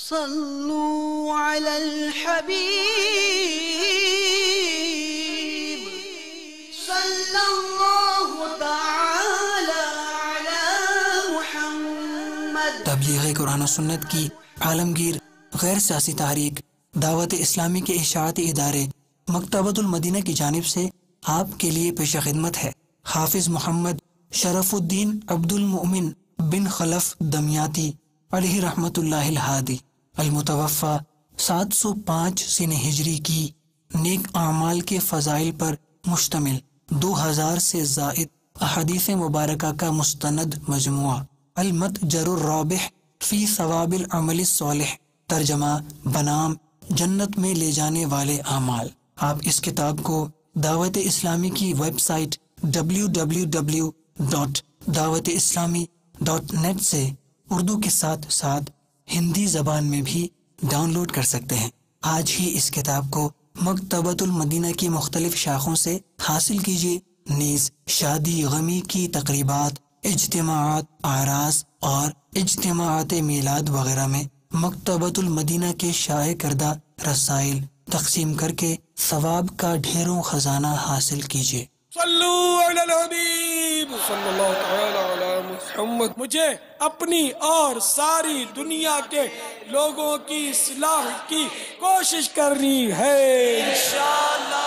صلوا على الحبيب صلى الله تعالى على محمد۔ تبلیغ قرآن و سنت کی عالمگیر غیر سیاسی تحریک دعوت اسلامی کے اشاعتی ادارے مکتبۃ المدینہ کی جانب سے آپ کے لیے پیش خدمت ہے حافظ محمد شرف الدین عبد المؤمن بن خلف دمیاتی علیہ رحمت اللہ الہادی المتوفى 705 سن ہجری کی نیک اعمال کے فضائل پر مشتمل 2000 سے زائد احادیث مبارکہ کا مستند مجموعہ المتجر الرابح فی ثواب العمل الصالح، ترجمہ بنام جنت میں لے جانے والے اعمال۔ آپ اس کتاب کو دعوت اسلامی کی ویب سائٹ www.dawat-islami.net سے اردو کے ساتھ ساتھ ہندی زبان میں بھی ڈاؤن لوڈ کر سکتے ہیں۔ آج ہی اس کتاب کو مکتبۃ المدینہ کی مختلف شاخوں سے حاصل کیجیے، نیز شادی غمی کی تقریبات، اجتماعات، اعراس اور اجتماعات میلاد وغیرہ میں مکتبۃ المدینہ کے شائع کردہ رسائل تقسیم کر کے ثواب کا ڈھیروں خزانہ حاصل کیجیے۔ صلو علی الحبیب صلی اللہ تعالی علی محمد۔ مجھے اپنی اور ساری دنیا کے لوگوں کی اصلاح کی کوشش کرنی ہے انشاءاللہ۔